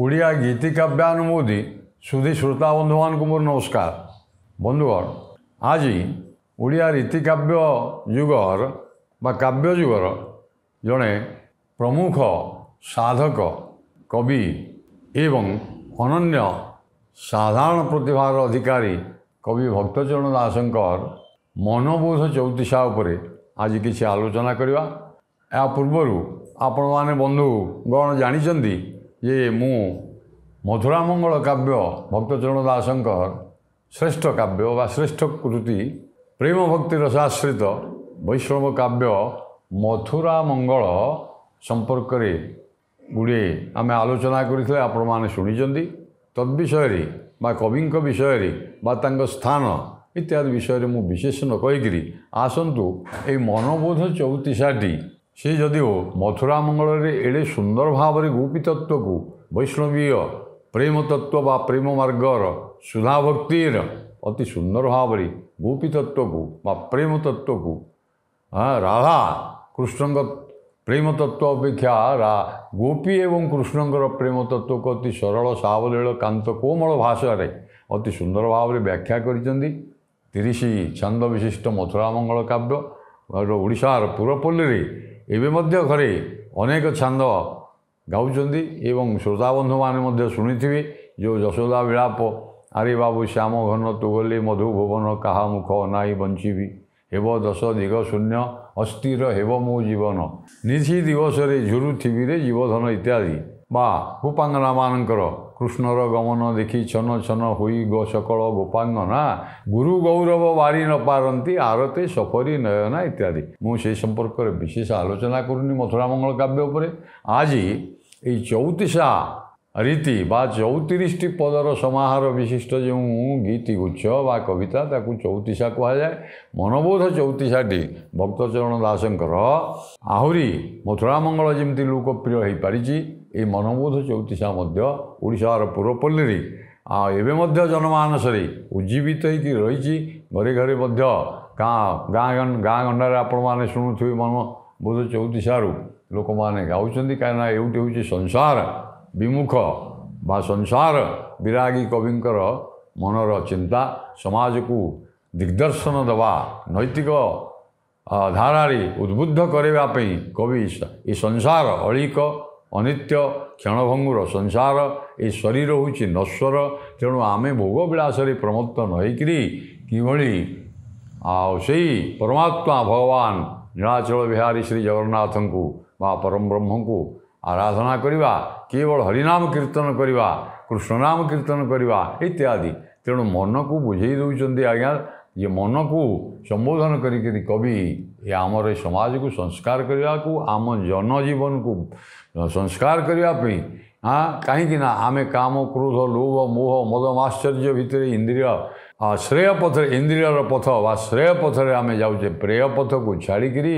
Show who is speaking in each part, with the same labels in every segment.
Speaker 1: ଓଡ଼ିଆ ଗୀତିକାବ୍ୟାନୁମୋଦି ସୁଧୀ ଶ୍ରୋତା ବନ୍ଧୁମାନଙ୍କୁ ମୋର ନମସ୍କାର। ବନ୍ଧୁଗଣ, ଆଜି ଓଡ଼ିଆ ରୀତିକାବ୍ୟ ଯୁଗର ବା କାବ୍ୟ ଯୁଗର ଜଣେ ପ୍ରମୁଖ ସାଧକ କବି ଏବଂ ଅନନ୍ୟ ସାଧାରଣ ପ୍ରତିଭାର ଅଧିକାରୀ କବି ଭକ୍ତଚରଣ ଦାସଙ୍କର ମନୋବୋଧ ଚଉତିଶା ଉପରେ ଆଜି କିଛି ଆଲୋଚନା କରିବା। ଏହା ପୂର୍ବରୁ ଆପଣମାନେ ବନ୍ଧୁଗଣ ଜାଣିଛନ୍ତି ଯେ ମୁଁ ମଥୁରାମଙ୍ଗଳ କାବ୍ୟ ଭକ୍ତଚରଣ ଦାସଙ୍କର ଶ୍ରେଷ୍ଠ କାବ୍ୟ ବା ଶ୍ରେଷ୍ଠ କୃତି ପ୍ରେମ ଭକ୍ତି ରସାଶ୍ରିତ ବୈଷ୍ଣବ କାବ୍ୟ ମଥୁରାମଙ୍ଗଳ ସମ୍ପର୍କରେ ଗୁଡ଼ିଏ ଆମେ ଆଲୋଚନା କରିଥିଲେ, ଆପଣମାନେ ଶୁଣିଛନ୍ତି। ତଦ୍ବିଷୟରେ ବା କବିଙ୍କ ବିଷୟରେ ବା ତାଙ୍କ ସ୍ଥାନ ଇତ୍ୟାଦି ବିଷୟରେ ମୁଁ ବିଶେଷ ନ କହିକିରି ଆସନ୍ତୁ ଏହି ମନୋବୋଧ ଚଉତିଶାଟି ସେ ଯଦିଓ ମଥୁରାମଙ୍ଗଳରେ ଏଡ଼େ ସୁନ୍ଦର ଭାବରେ ଗୋପୀତତ୍ତ୍ୱକୁ ବୈଷ୍ଣବୀୟ ପ୍ରେମ ତତ୍ତ୍ୱ ବା ପ୍ରେମ ମାର୍ଗର ସୁଧାଭକ୍ତିର ଅତି ସୁନ୍ଦର ଭାବରେ ଗୋପୀତତ୍ତ୍ୱକୁ ବା ପ୍ରେମ ତତ୍ତ୍ୱକୁ ରାଧା କୃଷ୍ଣଙ୍କ ପ୍ରେମ ତତ୍ତ୍ୱ ଅପେକ୍ଷା ଗୋପୀ ଏବଂ କୃଷ୍ଣଙ୍କର ପ୍ରେମ ତତ୍ତ୍ୱକୁ ଅତି ସରଳ ସାବଲୀଳ କାନ୍ତ କୋମଳ ଭାଷାରେ ଅତି ସୁନ୍ଦର ଭାବରେ ବ୍ୟାଖ୍ୟା କରିଛନ୍ତି। 30 ଛାନ୍ଦ ବିଶିଷ୍ଟ ମଥୁରାମଙ୍ଗଳ କାବ୍ୟ ଓଡ଼ିଶାର ପୁରପଲ୍ଲୀରେ ଏବେ ମଧ୍ୟ ଘରେ ଅନେକ ଛାନ୍ଦ ଗାଉଛନ୍ତି ଏବଂ ଶ୍ରୋତାବନ୍ଧୁମାନେ ମଧ୍ୟ ଶୁଣିଥିବେ। ଯେଉଁ ଯଶୋଦା ବିଳାପ, ଆରେ ବାବୁ ଶ୍ୟାମ ଘନ ତୁ ଗଲେ ମଧୁ ଭୁବନ, କାହା ମୁଖ ଅନାଇ ବଞ୍ଚିବି, ହେବ ଦଶ ଦିଗ ଶୂନ୍ୟ ଅସ୍ଥିର ହେବ ମୋ ଜୀବନ, ନିଶି ଦିବସରେ ଝୁରୁଥିବିରେ ଜୀବଧନ ଇତ୍ୟାଦି ବା ଗୋପାଙ୍ଗନାମାନଙ୍କର କୃଷ୍ଣର ଗମନ ଦେଖି ଛନ ଛନ ହୋଇ ସକଳ ଗୋପାଙ୍ଗନା, ଗୁରୁ ଗୌରବ ବାରି ନ ପାରନ୍ତି ଆରତେ ସଫରି ନୟନା ଇତ୍ୟାଦି। ମୁଁ ସେ ସମ୍ପର୍କରେ ବିଶେଷ ଆଲୋଚନା କରୁନି ମଥୁରାମଙ୍ଗଳ କାବ୍ୟ ଉପରେ। ଆଜି এই ଚଉତିଶା ରୀତି ବା 34ଟି ପଦର ସମାହାର ବିଶିଷ୍ଟ ଯେଉଁ ଗୀତିଗୁଚ୍ଛ ବା କବିତା ତାକୁ ଚଉତିଶା କୁହାଯାଏ। ମନୋବୋଧ ଚଉତିଶାଟି ଭକ୍ତଚରଣ ଦାସଙ୍କର ଆହୁରି ମଥୁରାମଙ୍ଗଳ ଯେମିତି ଲୋକପ୍ରିୟ ହୋଇପାରିଛି, ଏହି ମନୋବୋଧ ଚଉତିଶା ମଧ୍ୟ ଓଡ଼ିଶାର ପୁରପଲ୍ଲୀରେ ଏବେ ମଧ୍ୟ ଜନମାନସରେ ଉଜ୍ଜୀବିତ ହୋଇକି ରହିଛି। ଘରେ ଘରେ ମଧ୍ୟ ଗାଁ ଗଣ୍ଡାରେ ଆପଣମାନେ ଶୁଣୁଥିବେ ମନୋବୋଧ ଚଉତିଶାରୁ ଲୋକମାନେ ଗାଉଛନ୍ତି, କାହିଁକିନା ଏଉଟି ହେଉଛି ସଂସାର ବିମୁଖ ବା ସଂସାର ବିରାଗୀ କବିଙ୍କର ମନର ଚିନ୍ତା। ସମାଜକୁ ଦିଗ୍ଦର୍ଶନ ଦେବା, ନୈତିକ ଧାରାରେ ଉଦ୍ବୁଦ୍ଧ କରାଇବା ପାଇଁ କବି ଏ ସଂସାର ଅଳିକ ଅନିତ୍ୟ କ୍ଷଣଭଙ୍ଗୁର ସଂସାର, ଏ ଶରୀର ହେଉଛି ନଶ୍ୱର, ତେଣୁ ଆମେ ଭୋଗ ବିଳାସରେ ପ୍ରମତ୍ତ ନ ହୋଇକିରି କିଭଳି ସେଇ ପରମାତ୍ମା ଭଗବାନ ନୀଳାଚଳ ବିହାରୀ ଶ୍ରୀ ଜଗନ୍ନାଥଙ୍କୁ ବା ପରମ ବ୍ରହ୍ମଙ୍କୁ ଆରାଧନା କରିବା, କେବଳ ହରିନାମ କୀର୍ତ୍ତନ କରିବା, କୃଷ୍ଣନାମ କୀର୍ତ୍ତନ କରିବା ଇତ୍ୟାଦି। ତେଣୁ ମନକୁ ବୁଝେଇ ଦେଉଛନ୍ତି ଆଜ୍ଞା ଯେ ମନକୁ ସମ୍ବୋଧନ କରିକିରି କବି ଆମର ଏ ସମାଜକୁ ସଂସ୍କାର କରିବାକୁ, ଆମ ଜନଜୀବନକୁ ସଂସ୍କାର କରିବା ପାଇଁ କାହିଁକି ନା ଆମେ କାମ କ୍ରୋଧ ଲୋଭ ମୋହ ମଦ ମାଶ୍ଚର୍ଯ୍ୟ ଭିତରେ ଇନ୍ଦ୍ରିୟ ଶ୍ରେୟ ପଥରେ ଇନ୍ଦ୍ରିୟର ପଥ ବା ଶ୍ରେୟ ପଥରେ ଆମେ ଯାଉଛେ, ପ୍ରେୟ ପଥକୁ ଛାଡ଼ିକିରି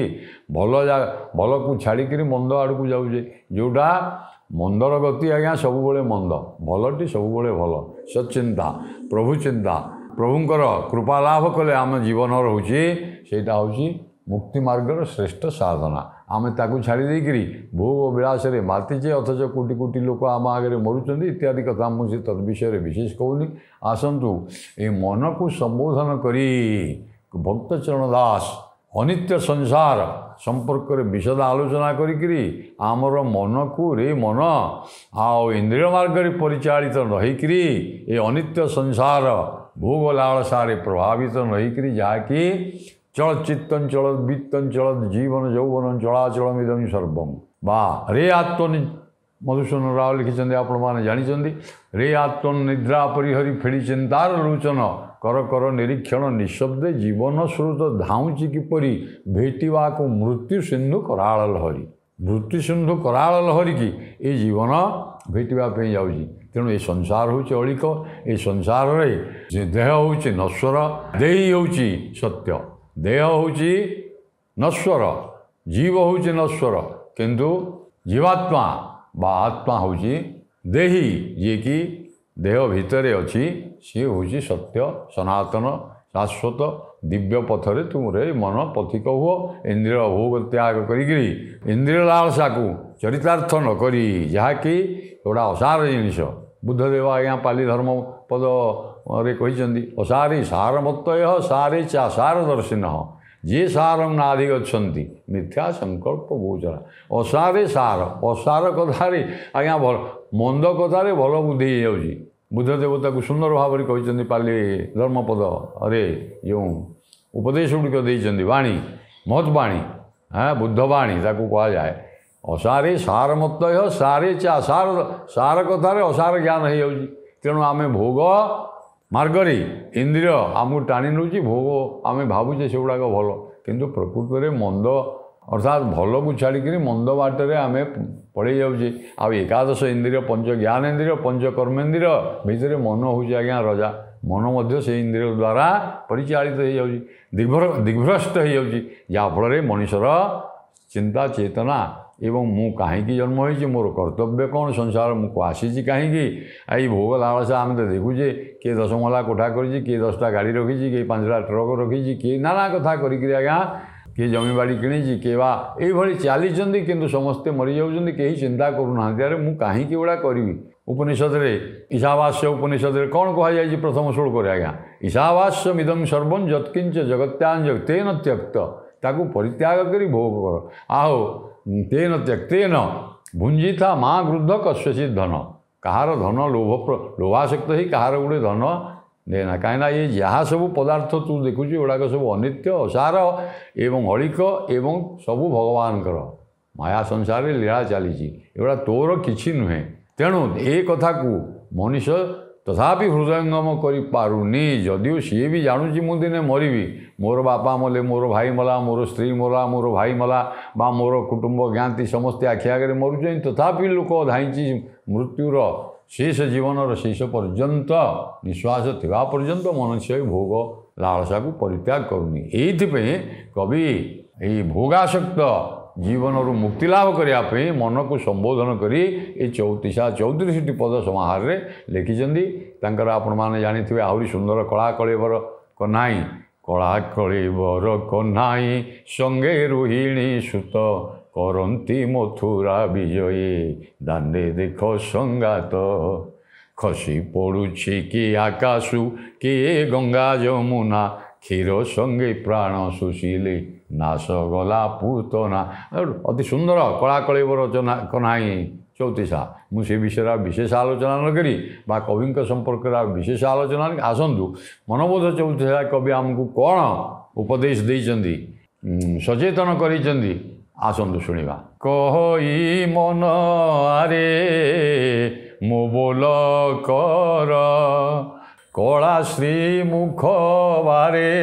Speaker 1: ଭଲକୁ ଛାଡ଼ିକିରି ମନ୍ଦ ଆଡ଼କୁ ଯାଉଛେ। ଯେଉଁଟା ମନ୍ଦର ଗତି ଆଜ୍ଞା ସବୁବେଳେ ମନ୍ଦ, ଭଲଟି ସବୁବେଳେ ଭଲ। ସଚିନ୍ତା ପ୍ରଭୁ ଚିନ୍ତା, ପ୍ରଭୁଙ୍କର କୃପା ଲାଭ କଲେ ଆମ ଜୀବନ ରହୁଛି, ସେଇଟା ହେଉଛି ମୁକ୍ତି ମାର୍ଗର ଶ୍ରେଷ୍ଠ ସାଧନା। ଆମେ ତାକୁ ଛାଡ଼ି ଦେଇକିରି ଭୋଗ ବିଳାସରେ ମାତିଛେ, ଅଥଚ କୋଟି କୋଟି ଲୋକ ଆମ ଆଗରେ ମରୁଛନ୍ତି ଇତ୍ୟାଦି କଥା ମୁଁ ସେ ତଦ୍ବିଷୟରେ ବିଶେଷ କହୁନି। ଆସନ୍ତୁ ଏ ମନକୁ ସମ୍ବୋଧନ କରି ଭକ୍ତଚରଣ ଦାସ ଅନିତ୍ୟ ସଂସାର ସମ୍ପର୍କରେ ବିଶଦ ଆଲୋଚନା କରିକିରି ଆମର ମନକୁ ମନ ଇନ୍ଦ୍ରିୟ ମାର୍ଗରେ ପରିଚାଳିତ ନ ହୋଇକିରି ଏ ଅନିତ୍ୟ ସଂସାର ଭୋଗ ଲାଳସାରେ ପ୍ରଭାବିତ ନ ହୋଇକିରି, ଯାହାକି ଚଳଚିତ୍ତଞ୍ଚଳ ବିତ୍ତଞ୍ଚଳ ଜୀବନ ଯୌବନ ଚଳାଚଳମିଦଂ ସର୍ବଂ ବା ରେ ଆତ୍ମନି ମଧୁସୂଦନ ରାଓ ଲେଖିଛନ୍ତି, ଆପଣମାନେ ଜାଣିଛନ୍ତି। ରେ ଆତ୍ମନ ନିଦ୍ରା ପରିହରି ଫେଡ଼ି ଚିନ୍ତାର ଲୋଚନ, କର କର ନିରୀକ୍ଷଣ ନିଃଶବ୍ଦେ ଜୀବନ ସ୍ରୋତ ଧାଉଁଛି କିପରି, ଭେଟିବାକୁ ମୃତ୍ୟୁ ସିନ୍ଧୁ କରାଳ ଲହରୀ। ମୃତ୍ୟୁ ସିନ୍ଧୁ କରାଳ ଲହରୀକି ଏ ଜୀବନ ଭେଟିବା ପାଇଁ ଯାଉଛି। ତେଣୁ ଏ ସଂସାର ହେଉଛି ଅଳିକ, ଏ ସଂସାରରେ ଦେହ ହେଉଛି ନଶ୍ୱର, ଦେହି ହେଉଛି ସତ୍ୟ। ଦେହ ହେଉଛି ନଶ୍ୱର, ଜୀବ ହେଉଛି ନଶ୍ୱର, କିନ୍ତୁ ଜୀବାତ୍ମା ବା ଆତ୍ମା ହେଉଛି ଦେହି, ଯିଏକି ଦେହ ଭିତରେ ଅଛି, ସିଏ ହେଉଛି ସତ୍ୟ ସନାତନ ଶାଶ୍ୱତ ଦିବ୍ୟ ପଥରେ ତୁମରେ ମନ ପଥିକ ହୁଅ। ଇନ୍ଦ୍ରିୟ ଭୋଗ ତ୍ୟାଗ କରିକିରି ଇନ୍ଦ୍ରିୟ ଲାଳସାକୁ ଚରିତାର୍ଥ ନ କରି, ଯାହାକି एगुड़ा असार जिनिस बुद्धदेव आज्ञा पाली धर्म पदे कहते असारी सारमत्तय सारे चासार दर्शिन जे सारम नादि गच्छन्ति मिथ्या संकल्प गोचरा असारे सार असार कथारे आज्ञा भल मंद कथारे भल बुद्धि हो बुद्धदेवता को सुंदर भाव में कहते पाली धर्मपद अरे जो उपदेश गुड़िक देते वाणी महत्वाणी हाँ बुद्धवाणी ताकू कह जाए असारे सारमत्तय सारे चासार सार कथार असार ज्ञान हो तेणु आम भोग मार्गरे इंद्रिय आमको टाणी नौ भोग आम भावुचे से गुड़ाक भल किंतु प्रकृत में मंद अर्थात भल को छाड़िक मंद बाटरे आम पड़े जाऊे एकादश इंद्रिय पंच ज्ञानेन्द्रिय पंच कर्मेन्द्रिय भितर मन हूँ आज्ञा रजा मन मध्य से इंद्रिय द्वारा परिचालित हो जाऊँ दिग्भ्रष्ट हो जाऊँ जहाँफल मनुष्यर चिंता चेतना एवं मु कहीं जन्म होती मोर कर्तव्य कौन संसार मुझको आसी कहीं आई भोग लालसा आम तो देखुचे किए 10 महला कोठा कर किए 10टा गाड़ी रखी किए 5टा ट्रक रखी किए नाना कथा करी आज्ञा किए जमी बाड़ी किणी किए बा ये चली किंतु समस्ते मरी जाऊँ कहीं चिंता करूना अरे मुझे कहीं गुड़ा करी उपनिषद ईशावास्य उपनिषद कौन कहुई प्रथम श्लोक आज्ञा ईशावास्यमिदं सर्वं यत्किंच जगत्यां तेन त्यक्त ताकू परित्याग करी भोग कर आहो तेन त्यक्तेन भुंजिता माँ गृद्ध कस्यचित धन कहार धन लोभासक्त ही कहार गुड़े धन देना कहीं ये जहाँ सब पदार्थ तू देखुच गुड़ाक सब अनित्य असार एवं अलिक एवं सबू भगवान माया संसार लीला चली एगुड़ा तोर किछि नुहे तेणु ए कथा को मनुष्य तथापि हृदयंगम करुनी जदिव सी भी जानूँ मु दिने मरबी मोर बापा मले मोर भाई मला मोर स्त्री मला मोर भाई मला बा मोर कुटुंब ज्ञाति समस्ते आखि आगे मरुच तथापि लोक धाई मृत्युर शेष जीवन शेष पर्यंत निश्वास थिबा पर्यंत मनुष्य भोग लालसा को परित्याग करूनी एइथिपे कवि यही भोगासक्त जीवन मुक्ति लाभ करने मन को संबोधन करी ये 34 पद समाहार रे लिखिं आपण मैंने जानी आहरी सुंदर कला कलेवर कन्हाई कला कलेवर कन्हाई संगे रोहिणी सुत करती मथुरा विजयी दांडे देख संगात खसी पड़ुछि कि आकाशु किए गंगा जमुना क्षीर संगे प्राण सुशीले नाश गला पूतना अति सुंदर कला कलेवर रचना कन्हाई 34 मुझे विषय विशेष आलोचना न करी बा कवि संपर्क विशेष आलोचना आसतु मनोबोध 34 कवि आमको कौन उपदेश देइचंदी सचेतन करिचंदी आसतु शुणा कही मन आरे मो बोल कर कला श्री मुख बारे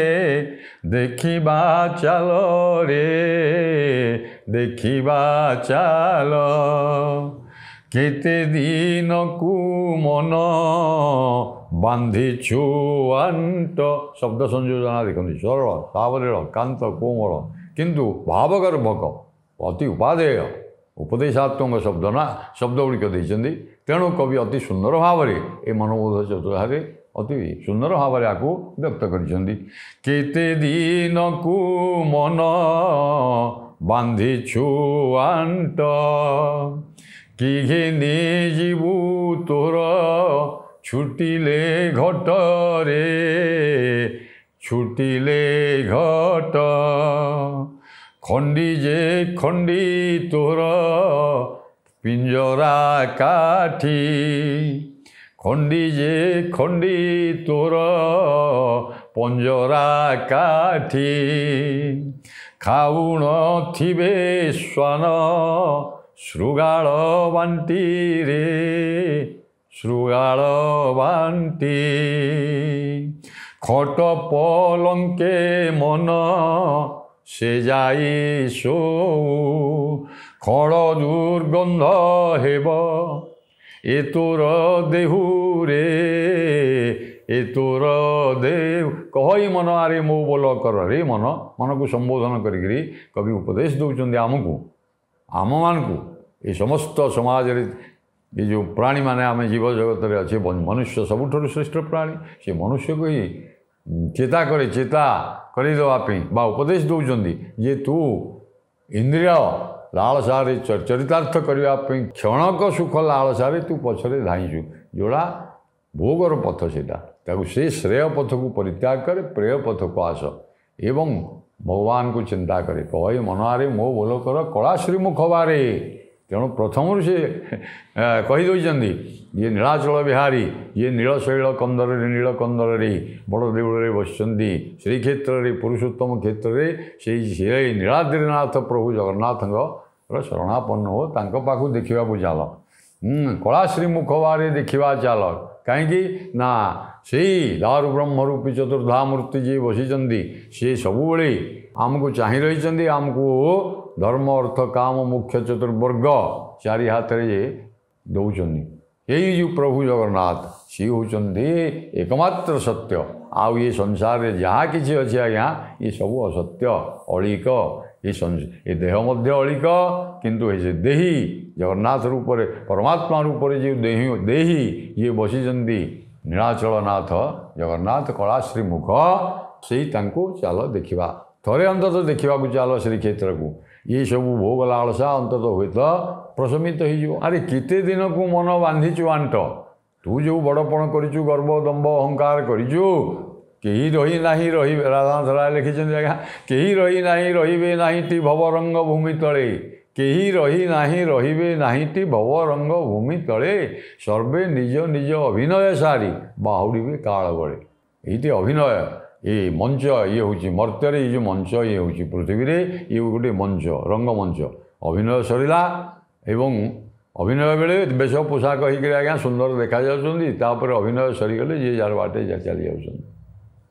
Speaker 1: देखिबा चाल रे देखिबा चाल केते दिन को मन बांधिछु आंट शब्द संयोजना देखते सरल सावलील कांत कोमल किंतु भावगर्भक अति उपादेय उपदेशात्मक शब्द ना शब्द गुड़िक देते तेणु कवि अति सुंदर भाव में ये मनोबोध चतुर्थ अति सुंदर भाव में आपको व्यक्त करते दिन को मन बांधिछु आंट कि घिनी जीवु तोर छुटिले घट रे छुटिले घट खंडी जे खंडी तोर पिंजरा काठी खंडी जे खंडी तोर पंजरा काठी खाउन थिबे स्वान श्रुगाल बांटी रे श्रुगाल बांटी खट पलंके मन से जाई सो खड़ दुर्गंध हेब ए तोर देहु रे ए तोर देव कही मन आरे मो बोल कर रे मन मन को संबोधन करी कवि उपदेश दौरान आमको आम मान को ये समस्त समाज ये जो प्राणी माने आम जीव जगत में अच्छे मनुष्य सबुठ श्रेष्ठ प्राणी से मनुष्य को ही चेता करे चेता करदेवाई बा उपदेश दौरान जे तू इंद्रिय ଲାଳସାରେ ଚରିତାର୍ଥ କରିବା ପାଇଁ କ୍ଷଣକ ସୁଖ ଲାଳସାରେ ତୁ ପଛରେ ଧାଇଁଛୁ, ଯେଉଁଟା ଭୋଗର ପଥ ସେଇଟା, ତାକୁ ସେ ଶ୍ରେୟ ପଥକୁ ପରିତ୍ୟାଗ କରେ, ପ୍ରେୟ ପଥକୁ ଆସ ଏବଂ ଭଗବାନଙ୍କୁ ଚିନ୍ତା କରେ। କହେ ମନରେ ମୋ ବୋଲ କର କଳା ଶ୍ରୀମୁଖ ବାରେ। ତେଣୁ ପ୍ରଥମରୁ ସେ କହିଦେଉଛନ୍ତି, ଇଏ ନୀଳାଚଳ ବିହାରୀ, ଇଏ ନୀଳଶୈଳ କନ୍ଦରରେ ନୀଳକନ୍ଦରରେ ବଡ଼ ଦେଉଳରେ ବସିଛନ୍ତି, ଶ୍ରୀକ୍ଷେତ୍ରରେ ପୁରୁଷୋତ୍ତମ କ୍ଷେତ୍ରରେ ସେଇ ନୀଳାଦ୍ରିନାଥ ପ୍ରଭୁ ଜଗନ୍ନାଥଙ୍କର ଶରଣାପନ୍ନ ହୋ, ତାଙ୍କ ପାଖକୁ ଦେଖିବାକୁ ଚାଲ। କଳା ଶ୍ରୀମୁଖ ବାରେ ଦେଖିବା ଚାଲ। କାହିଁକି ନା ସେଇ ଦାରୁ ବ୍ରହ୍ମରୂପୀ ଚତୁର୍ଦ୍ଧାମୂର୍ତ୍ତି ଯିଏ ବସିଛନ୍ତି, ସିଏ ସବୁବେଳେ ଆମକୁ ଚାହିଁ ରହିଛନ୍ତି, ଆମକୁ ଧର୍ମ ଅର୍ଥ କାମ ମୁଖ୍ୟ ଚତୁର୍ବର୍ଗ ଚାରି ହାତରେ ଦେଉଛନ୍ତି। ଏଇ ଯେଉଁ ପ୍ରଭୁ ଜଗନ୍ନାଥ ସିଏ ହେଉଛନ୍ତି ଏକମାତ୍ର ସତ୍ୟ। ଆଉ ଏ ସଂସାରରେ ଯାହା କିଛି ଅଛି ଆଜ୍ଞା, ଏ ସବୁ ଅସତ୍ୟ, ଅଳିକ। ଏ ଦେହ ମଧ୍ୟ ଅଳିକ, କିନ୍ତୁ ଏ ଯେ ଦେହି ଜଗନ୍ନାଥ ରୂପରେ ପରମାତ୍ମା ରୂପରେ ଯେଉଁ ଦେହି ଇଏ ବସିଛନ୍ତି ନୀଳାଚଳନାଥ ଜଗନ୍ନାଥ କଳା ଶ୍ରୀମୁଖ, ସେଇ ତାଙ୍କୁ ଚାଲ ଦେଖିବା। ଥରେ ଅନ୍ତତଃ ଦେଖିବାକୁ ଚାଲ ଶ୍ରୀକ୍ଷେତ୍ରକୁ। ଏସବୁ ଭୋଗ ଲାଳସା ଅନ୍ତତଃ ହୁଏତ ପ୍ରଶମିତ ହେଇଯିବ। ଆରେ କେତେ ଦିନକୁ ମନ ବାନ୍ଧିଛୁ ଆଣ୍ଟ, ତୁ ଯେଉଁ ବଡ଼ପଣ କରିଛୁ, ଗର୍ବ ଦମ୍ଭ ଅହଙ୍କାର କରିଛୁ, କେହି ରହି ନାହିଁ ରହିବେ। ରାଧାନାଥ ରାୟ ଲେଖିଛନ୍ତି ଆଜ୍ଞା, କେହି ରହି ନାହିଁ ରହିବେ ନାହିଁଟି ଭବରଙ୍ଗ ଭୂମି ତଳେ, କେହି ରହି ନାହିଁ ରହିବେ ନାହିଁଟି ଭବରଙ୍ଗ ଭୂମି ତଳେ, ସର୍ବେ ନିଜ ନିଜ ଅଭିନୟ ସାରି ବାହୁଡ଼ିବେ କାଳ ବଳେ। ଏଇଟି ଅଭିନୟ, ଏ ମଞ୍ଚ ଇଏ ହେଉଛି ମର୍ତ୍ତ୍ୟରେ, ଏଇ ଯେଉଁ ମଞ୍ଚ ଇଏ ହେଉଛି ପୃଥିବୀରେ, ଇଏ ଗୋଟେ ମଞ୍ଚ, ରଙ୍ଗମଞ୍ଚ। ଅଭିନୟ ସରିଲା ଏବଂ ଅଭିନୟ ବେଳେ ବେଶ ପୋଷାକ ହେଇକରି ଆଜ୍ଞା ସୁନ୍ଦର ଦେଖାଯାଉଛନ୍ତି, ତାପରେ ଅଭିନୟ ସରିଗଲେ ଯିଏ ଯାହାର ବାଟେ ଚାଲି ଯାଉଛନ୍ତି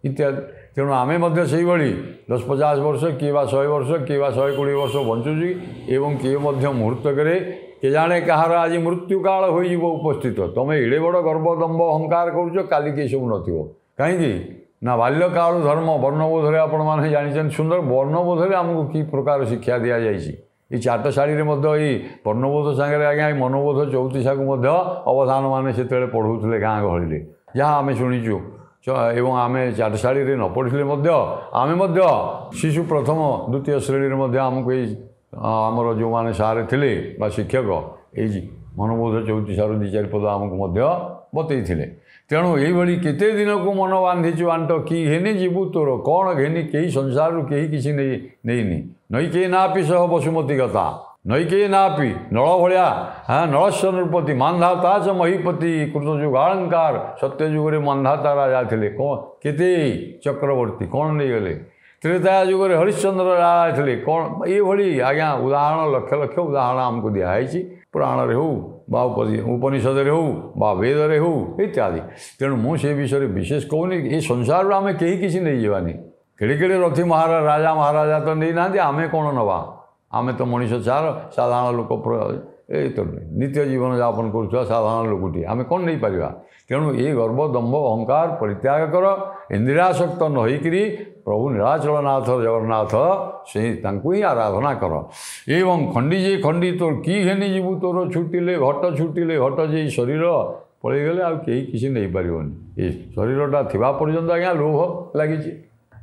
Speaker 1: ଇତ୍ୟାଦି। ତେଣୁ ଆମେ ମଧ୍ୟ ସେଇଭଳି 10-50 ବର୍ଷ, କିଏ ବା 100 ବର୍ଷ, କିଏ ବା 120 ବର୍ଷ ବଞ୍ଚୁଛି ଏବଂ କିଏ ମଧ୍ୟ ମୁହୂର୍ତ୍ତକରେ କେଜାଣେ କାହାର ଆଜି ମୃତ୍ୟୁକାଳ ହୋଇଯିବ ଉପସ୍ଥିତ। ତୁମେ ଏଡ଼େ ବଡ଼ ଗର୍ବ ଦମ୍ଭ ଅହଙ୍କାର କରୁଛ, କାଲି କେହି ସବୁ ନଥିବ। କାହିଁକି ନା ବାଲ୍ୟକାଳୁ ଧର୍ମ ବର୍ଣ୍ଣବୋଧରେ ଆପଣମାନେ ଜାଣିଛନ୍ତି ସୁନ୍ଦର। ବର୍ଣ୍ଣବୋଧରେ ଆମକୁ କି ପ୍ରକାର ଶିକ୍ଷା ଦିଆଯାଇଛି। এই ଚାଟଶାଳୀରେ ମଧ୍ୟ ଏଇ ବର୍ଣ୍ଣବୋଧ ସାଙ୍ଗରେ ଆଜ୍ଞା ଏଇ ମନୋବୋଧ ଚଉତିଶାକୁ ମଧ୍ୟ ଅବଧାନମାନେ ସେତେବେଳେ ପଢ଼ଉଥିଲେ ଗାଁ ଗହଳିରେ, ଯାହା ଆମେ ଶୁଣିଛୁ। ଏବଂ ଆମେ ଚାଟଶାଳୀରେ ନ ପଢ଼ିଥିଲେ ମଧ୍ୟ ଆମେ ମଧ୍ୟ ଶିଶୁ ପ୍ରଥମ ଦ୍ୱିତୀୟ ଶ୍ରେଣୀରେ ମଧ୍ୟ ଆମକୁ ଏଇ ଆମର ଯେଉଁମାନେ ସାର୍ ଥିଲେ ବା ଶିକ୍ଷକ ଏଇ ମନୋବୋଧ ଚଉତିଶାରୁ 2-4 ପଦ ଆମକୁ ମଧ୍ୟ ବତେଇଥିଲେ। ତେଣୁ ଏଇଭଳି କେତେ ଦିନକୁ ମନ ବାନ୍ଧିଛୁ ଆଣ୍ଟ, କି ଘେନି ଯିବୁ ତୋର କ'ଣ ଘେନି, କେହି ସଂସାରରୁ କେହି କିଛି ନେଇନି। ନଈକେ ନାପି ସହ ବସୁମତୀ କଥା, ନଈକେ ନାପି ନଳ ଭଳିଆ ନଳସ୍ୟ ନୃପତି, ମାନ୍ଧାତା ଚ ମହୀପତି କୃତ ଯୁଗାଳଙ୍କାର। ସତ୍ୟ ଯୁଗରେ ମାନ୍ଧାତା ରାଜା ଥିଲେ, କ'ଣ କେତେ ଚକ୍ରବର୍ତ୍ତୀ କ'ଣ ନେଇଗଲେ। ତ୍ରେତା ଯୁଗରେ ହରିଶ୍ଚନ୍ଦ୍ର ରାଜା ଥିଲେ, କ'ଣ ଏଇଭଳି ଆଜ୍ଞା ଉଦାହରଣ ଲକ୍ଷ ଲକ୍ଷ ଉଦାହରଣ ଆମକୁ ଦିଆହେଇଛି, ପୁରାଣରେ ହେଉ ବା ଉପନିଷଦରେ ହେଉ ବା ବେଦରେ ହେଉ ଇତ୍ୟାଦି। ତେଣୁ ମୁଁ ସେ ବିଷୟରେ ବିଶେଷ କହୁନି। ଏ ସଂସାରରୁ ଆମେ କେହି କିଛି ନେଇଯିବାନି। କେଡ଼େ କେଡ଼େ ରଥୀ ମହାରାଜ ରାଜା ମହାରାଜା ତ ନେଇନାହାନ୍ତି, ଆମେ କ'ଣ ନେବା? ଆମେ ତ ମଣିଷ ସାଧାରଣ ଲୋକ, ଏଇ ତ ନିତ୍ୟ ଜୀବନଯାପନ କରୁଥିବା ସାଧାରଣ ଲୋକଟିଏ, ଆମେ କ'ଣ ନେଇପାରିବା? ତେଣୁ ଏ ଗର୍ବ ଦମ୍ଭ ଅହଙ୍କାର ପରିତ୍ୟାଗ କର, ଇନ୍ଦ୍ରିୟାସକ୍ତ ନ ହେଇକିରି ପ୍ରଭୁ ନୀଳାଚଳନାଥ ଜଗନ୍ନାଥ ସେହି ତାଙ୍କୁ ହିଁ ଆରାଧନା କର। ଏବଂ ଖଣ୍ଡି ତୋର କି ଘେନି ଯିବୁ ତୋର ଛୁଟିଲେ ଘଟ, ଛୁଟିଲେ ଘଟ, ଯେ ଶରୀର ପଳେଇଗଲେ ଆଉ କେହି କିଛି ନେଇପାରିବନି। ଏ ଶରୀରଟା ଥିବା ପର୍ଯ୍ୟନ୍ତ ଆଜ୍ଞା ଲୋଭ ଲାଗିଛି।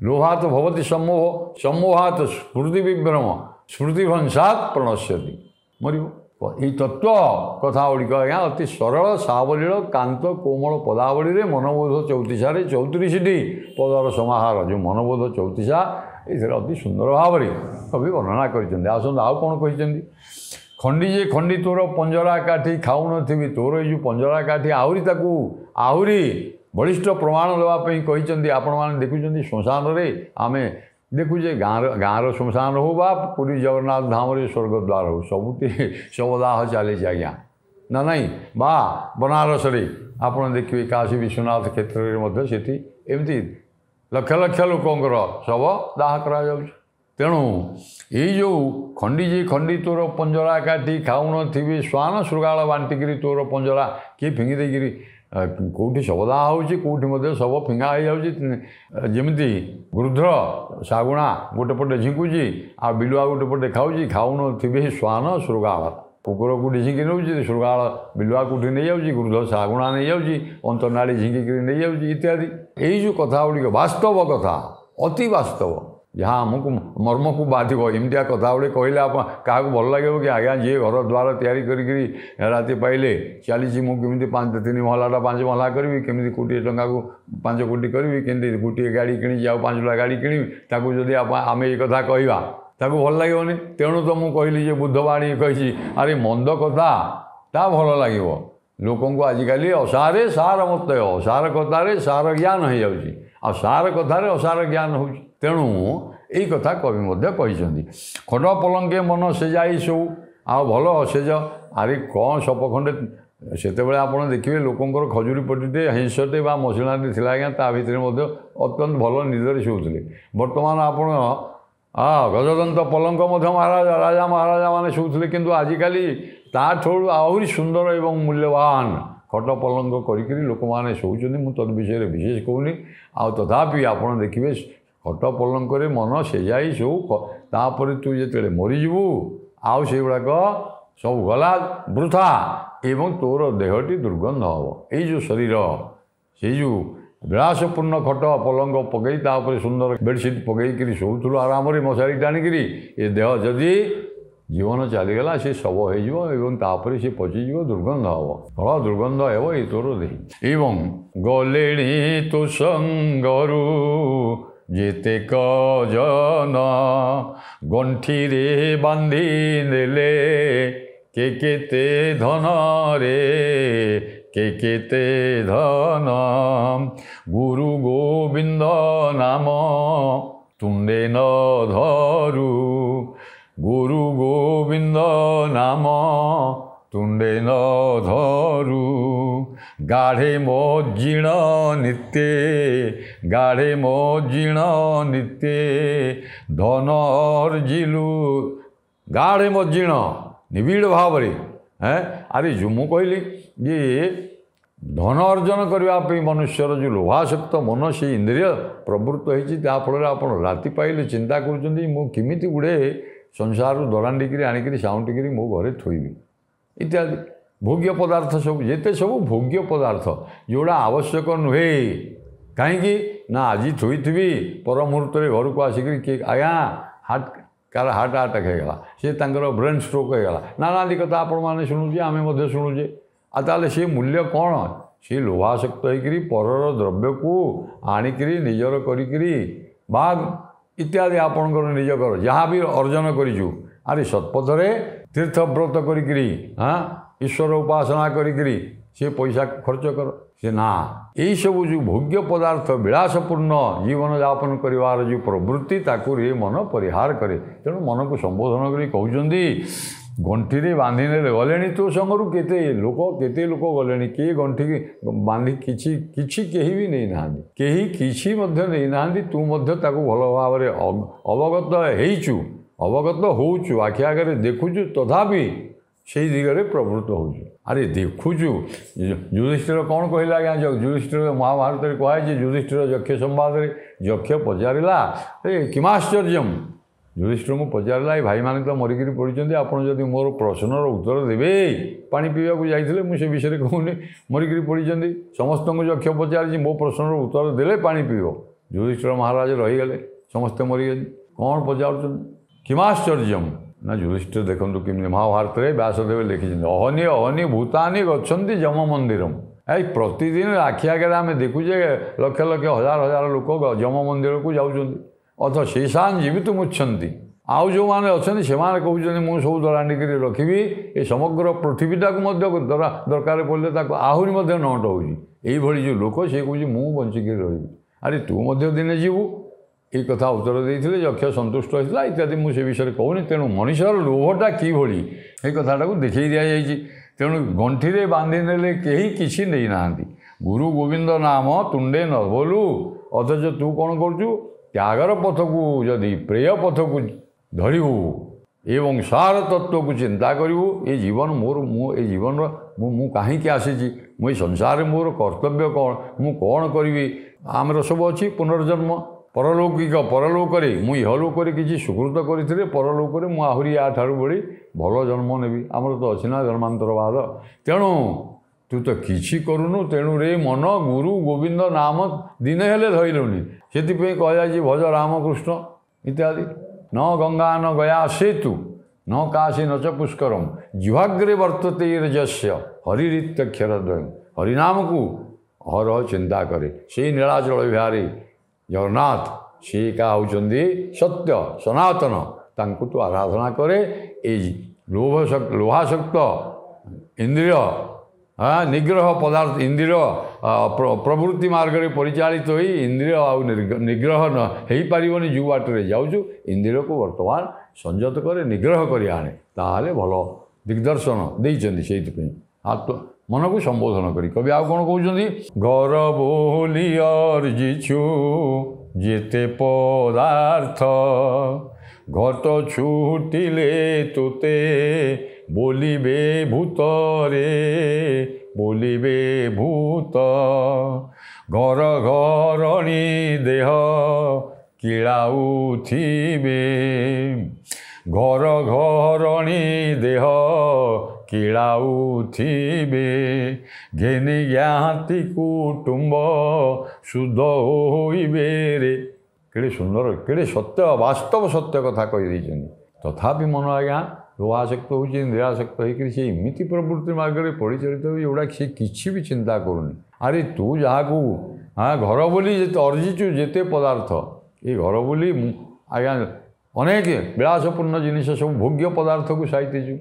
Speaker 1: ଲୋଭାତ ଭବତି ସମ୍ମୋହ, ସମ୍ମୋହାତ ସ୍ମୃତି ବିଭ୍ରମ, ସ୍ମୃତିଭ୍ରଂଶାତ୍ ପ୍ରଣଶ୍ୟତି, ମରିବ। এই ତତ୍ତ୍ୱ କଥା ଗୁଡ଼ିକ ଆଜ୍ଞା ଅତି ସରଳ ସାବଲୀଳ କାନ୍ତ କୋମଳ ପଦାବଳୀରେ ମନୋବୋଧ ଚଉତିଶାରେ 34ଟି ପଦର ସମାହାର, ଯେଉଁ ମନୋବୋଧ ଚଉତିଶା, ଏଥିରେ ଅତି ସୁନ୍ଦର ଭାବରେ କବି ବର୍ଣ୍ଣନା କରିଛନ୍ତି। ଆସନ୍ତୁ ଆଉ କ'ଣ କହିଛନ୍ତି। ଖଣ୍ଡି ତୋର ପଞ୍ଜରା କାଠି ଖାଉନଥିବି, ତୋର ଏଇ ଯେଉଁ ପଞ୍ଜରା କାଠି ଆହୁରି ତାକୁ ଆହୁରି ବଳିଷ୍ଠ ପ୍ରମାଣ ଦେବା ପାଇଁ କହିଛନ୍ତି। ଆପଣମାନେ ଦେଖୁଛନ୍ତି ଶ୍ମଶାନରେ ଆମେ ଦେଖୁଛେ, ଗାଁର ଶ୍ମଶାନ ହେଉ ବା ପୁରୀ ଜଗନ୍ନାଥ ଧାମରେ ସ୍ୱର୍ଗଦ୍ୱାର ହେଉ, ସବୁଠି ଶବଦାହ ଚାଲିଛି ଆଜ୍ଞା ନା ନାହିଁ। ବା ବନାରସରେ ଆପଣ ଦେଖିବେ କାଶୀ ବିଶ୍ୱନାଥ କ୍ଷେତ୍ରରେ ମଧ୍ୟ ସେଠି ଏମିତି ଲକ୍ଷ ଲକ୍ଷ ଲୋକଙ୍କର ଶବ ଦାହ କରାଯାଉଛି। ତେଣୁ ଏଇ ଯେଉଁ ଖଣ୍ଡି ତୋର ପଞ୍ଜରା କାଟି ଖାଉନଥିବି, ଶ୍ୱାନ ଶୃଗାଳ ବାଣ୍ଟିକିରି ତୋର ପଞ୍ଜରା କିଏ ଫିଙ୍ଗି ଦେଇକିରି କେଉଁଠି ଶବଦାହ ହେଉଛି, କେଉଁଠି ମଧ୍ୟ ଶବ ଫିଙ୍ଗା ହେଇଯାଉଛି। ଯେମିତି ଗୃଧ୍ର ଶାଗୁଣା ଗୋଟେ ପଟେ ଝିଙ୍କୁଛି ଆଉ ବିଲୁଆ ଗୋଟେ ପଟେ ଖାଉଛି, ଖାଉନଥିବେ ଶ୍ୱାନ ଶୃଗାଳ। କୁକୁର କେଉଁଠି ଝିଙ୍କି ନେଉଛି, ଶୃଗାଳ ବିଲୁଆ କେଉଁଠି ନେଇଯାଉଛି, ଗୃଧ୍ର ଶାଗୁଣା ନେଇଯାଉଛି, ଅନ୍ତନାଳୀ ଝିଙ୍କିକିରି ନେଇଯାଉଛି ଇତ୍ୟାଦି। ଏଇ ଯେଉଁ କଥା ଗୁଡ଼ିକ ବାସ୍ତବ କଥା, ଅତି ବାସ୍ତବ। जहाँ आमको मर्म को बाधिब एमतिया कथा गुड़े कहले आप क्या भल लगे कि आज्ञा जी घर द्वार तैयारी करी राति पाइले चली मुझे 3 महलाटा 5 महला करी केमी कोटी टंका को 5 कोटी करी केमी गोटे गाड़ी कि आउ 5 लाख गाड़ी किणी ताकू जदि आम ये कथा कहवा ताकू भल लगनी तेणु तो मुझे कहली बुद्धवाणी कही अरे मंद कथा ता भल लगे लोक आजिकल असारे सार मत असार कथार सार ज्ञान हो जाऊँगी आ सार कथार असार ज्ञान हो तेणु यही कथा कवि कहते खट पलंके मन से जाई सौ आ भल असेज आरे कौन सपखंडे से आप देखिए लोकंर खजुरी पट्टीटे हिंसटे बा मसलाटे थी आज्ञा ता भितर अत्यंत भल निदरे शोले बर्तमान आपण गजदंत पलंक महाराज राजा महाराजा मैंने शोले किंतु आजिकल ताठू आहरी सुंदर एवं मूल्यवान खट पलंक करी लोक मैंने शोचुं मुझ तद विषय विशेष कहूनी आ तथापि आपड़ देखिए खट पलंक मन से जाई शो तापर तू जो मरीजु आउ से गुड़ाक सब गला वृथा एवं तोर देहटी दुर्गंध हम यही जो शरीर से जो विलासपूर्ण खट पलंक पकई तापर सुंदर बेडसीट पकईकि शोलु आराम मशारी टाणिक ये देह जदि जीवन चलीगला सी शव होपर सी पचिज दुर्गंध हम फल दुर्गंध हेब ये तोर देह एवं गले तो संगरू जेते कजन गंठी रे बांधी देले के केते धन रे के केते धन गुरु गोविंद नाम तुंडे न धरू गुरु गोविंद नाम तुंडे न धरू गाढ़े मज्जिण नित्ये गाढ़े मज्जिण नित्ये धन अर्जिलु गाढ़े मज्जिण निबिड़ भाव हैं अरे जो मु कहली ये धन अर्जन करने मनुष्यर जो लोभासक्त मन से इंद्रिय प्रवृत्त होफल आप राति पाइले चिंता करुँच गुड़े संसार दरांडिक आणिक साउंटिक मो घरे थोबी इत्यादि भोग्य पदार्थ सब जिते सब भोग्य पदार्थ जोड़ा आवश्यक नुहे कहीं ना आज थोथी पर मुहूर्त घर को आसिक किए आज्ञा हार्ट कार हार्ट अटैक होगा सी ब्रेन स्ट्रोक होगा नाना कथा आपण मैंने शुणुचे आम शुणुचे आताले सी मूल्य कौन सी लोभासक्त होकर परर द्रव्य को आणिक निजर करी बाघ इत्यादि आपणकर निजकर जहाँ भी अर्जन करूँ अरे सत्पथरे तीर्थव्रत करी हाँ ईश्वर उपासना करी सी पैसा खर्च कर से ना यही सब जो भोग्य पदार्थ विलासपूर्ण जीवन यापन कर जो प्रवृत्ति ताकू रे मन परिहार करे तेणु मन को संबोधन कर कहते गंठी रे बांधी ने गले तो संगरू केते लोक गले किए गंठी बांधी किछि केही भी नहीं ना केही किछि मध्य नहीं ना तू मध्य ताकू भल भाव में अवगत होइचु अवगत होचु आखि आगे देखुचु तथापि से दिगरे प्रवृत्त हो अरे देखुचु युधिष्ठिर कौन कहला आज्ञा युधिष्ठिर महाभारत में कहुए युधिष्ठिर यक्ष संवाद यक्ष पचारा अरे किमाश्चर्यम युधिष्ठिर को पचारा भाई मैंने तो मरिकी पड़ी आपड़ जब मोर प्रश्नर उत्तर देवे पानी पीवा जाइए मुझे विषय कहूनी मरिकी पड़ी समस्त को यक्ष पचारि मो प्रश्नर उत्तर देले पानी पीव युधिष्ठिर महाराज रहीगले समस्ते मरीगले कौन पचार किमाश्चर्यम ना युधिष्ठिर देखो कि महाभारत में व्यासदेव लिखी अहनी अहनी भूतानी गच्छन्ति जम मंदिरम ए प्रतिदिन आखि आगे आम देखुचे लक्ष लक्ष हजार हजार लोक जम मंदिर को जाऊँ अथ शेषान जीवित मुच्छन्ति आउ जो मैंने अच्छा से कहते मुझे सब दरांडिक रखी ये समग्र पृथ्वीटा को दरकार पड़े आहरी नट हो जो लोक सी कहे मुझे बंचिक रही अरे तू दिने जीवु ये कथा उत्तर देते यक्ष सन्तुष्ट होता इत्यादि मुझे विषय कहूनी तेणु मनुष्यर लोभटा कि ये कथाटा को देखी दि जाइए तेणु गंठी रे बांधी ने कहीं किसी नहीं ना गुरु गोविंद नाम तुंडे न बोलू अथच तू कौन करू त्यागर पथ को जदि प्रेय पथ को धरू एवं सार तत्व को चिंता करू ये जीवन मोर ये जीवन मु कहीं आसी मुझे संसार मोर कर्तव्य कौन मु कौन करी आमर सब अच्छी पुनर्जन्म परलौकिक परलोक मुझ इहलोक किसी सुकृत करी परलोक आहरी या बड़ी भल जन्म नेबी आमर तो अच्छी ना जन्मांतरवाद तेणु तू तो किसी करूनु तेणु रे मन गुरु गोविंद नाम दिने हेले धरलुनि से कह भज रामकृष्ण इत्यादि। न गंगा न गया सेतु न काशी न च पुष्करम जिह्वाग्रे वर्तते रजस्य हरिरित्यक्षरद्वयम। हरिनाम को हर चिंता करे से नीलाचल विहारी जगन्नाथ से क्या होचंदी सत्य सनातन तांको तो आराधना करे। ए लोहाशक्त इंद्रिय निग्रह पदार्थ इंद्रिय प्रवृत्ति मार्ग में परिचालित हो इंद्रिय निग्रह न हो पारनि जो बाटे जाऊँ इंद्रिय को वर्तमान संयत करे निग्रह कर आने ताहले भल दिग्दर्शन देइछन्ति सेइथिपई आत्म मन को संबोधन करी कवि आउ कौन कहउछन्ति घर बोली अर्जिछु जेते पदार्थ घट छुटिले तोते बोलिबे भूत रे बोलिबे भूत घर घरणी देह किलाउथिबे घर घरणी देह किलाउथिबे घेनि ज्ञाति कुटुंब शुद्ध होइबे रे। केड़े सुंदर केड़े सत्य वास्तव सत्य कथा कही तथापि मन आज्ञा लोहाशक्त हो निराशक्त होकर से इमिति प्रवृत्ति मार्ग में परिचालित होगा सी किसी भी चिंता करूनी। अरे तू जहाँ को घर बोली अर्जिचु जेते पदार्थ ये घर बोली आज्ञा अनेक विलासपूर्ण जिनिस सब भोग्य पदार्थ को साइतेचु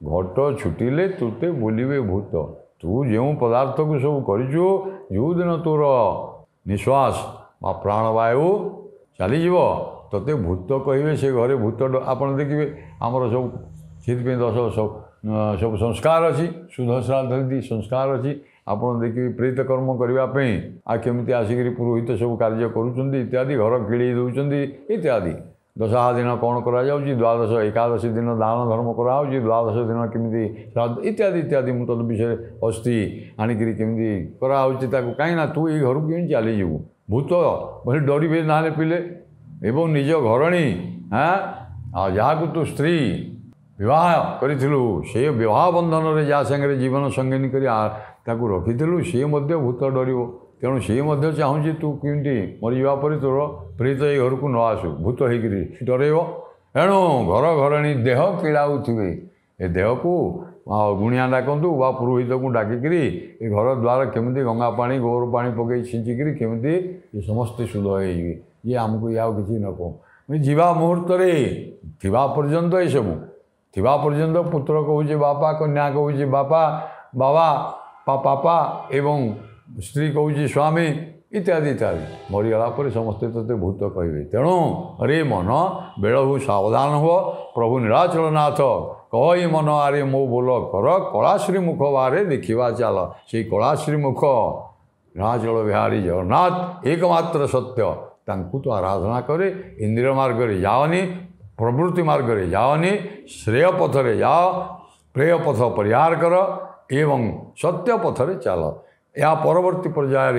Speaker 1: घट छुटिले तुते बोलिबे भूत तू जो पदार्थ को सब करिचु जो दिन तोर निश्वास बा प्राणवायु चलीज तोते भूत कहे से घरे भूत आपड़ देखिए आमर सब से दस सब संस्कार अच्छी शुद्ध श्राद्ध संस्कार अच्छी आपड़ देखिए प्रेत कर्म करने आ केमी आसिक पुरोहित सब कार्य करुँच इत्यादि घर किड़े दौरान इत्यादि दशहा दिन कौन करा द्वादश एकादशी दिन दान धर्म कराऊँ द्वादश दिन केमी श्राद्ध इत्यादि इत्यादि मुझे तद विषय अस्थि आणिक केमी कराऊँगी कहीं तू ये घर को केमी चलीजु भूत बोले डरबे ना पिले एवं निज घरणी जहाँ को तू स्त्री विवाह करूँ से विवाह बंधन में जहाँ सागर जीवन संगिनी कर रखी सी भूत डर तेणु सी चाहूँ तू केमी मरीजा पर तोर प्रेत ये घर को न आसू भूत होकर डरब एणु घर घरणी देह किलाउथिबे ए देह को गुणिया डाकतु बा पुरोहित को डाकिकी ये घर द्वार केमी गंगा पानी गोबर पानी पकई छिंचिकी केमी ये समस्ते शुद्ध हो ये आमको या किसी न कह जीवा मुहूर्त थिबा पर्यंत ये सब थिबा पर्यंत पुत्र कहूँ बापा कन्या कहूँ बापा बाबा पापा एवं स्त्री कहूँ स्वामी इत्यादि इत्यादि मरीगला पर समस्ते तोते भूत कहे तेणु अरे मन बेलू सावधान हो प्रभु नीलाचलनाथ कही मन आरे मो बोल कर कलाश्री मुख बारे देखा चाल से कलाश्री मुख नीलाचल विहारी जगन्नाथ एकमात्र सत्य तांकु तो आराधना करे इंद्रिय मार्ग में जाओनी प्रवृत्ति मार्ग में जाओनी श्रेय पथरे जाओ प्रेय पथ परिहार कर एवं सत्य पथरे चल या परवर्ती पर्यायर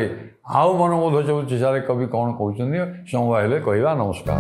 Speaker 1: आउ मनमोध चौचिशारे कवि कौन कहते समय हेले कहवा नमस्कार।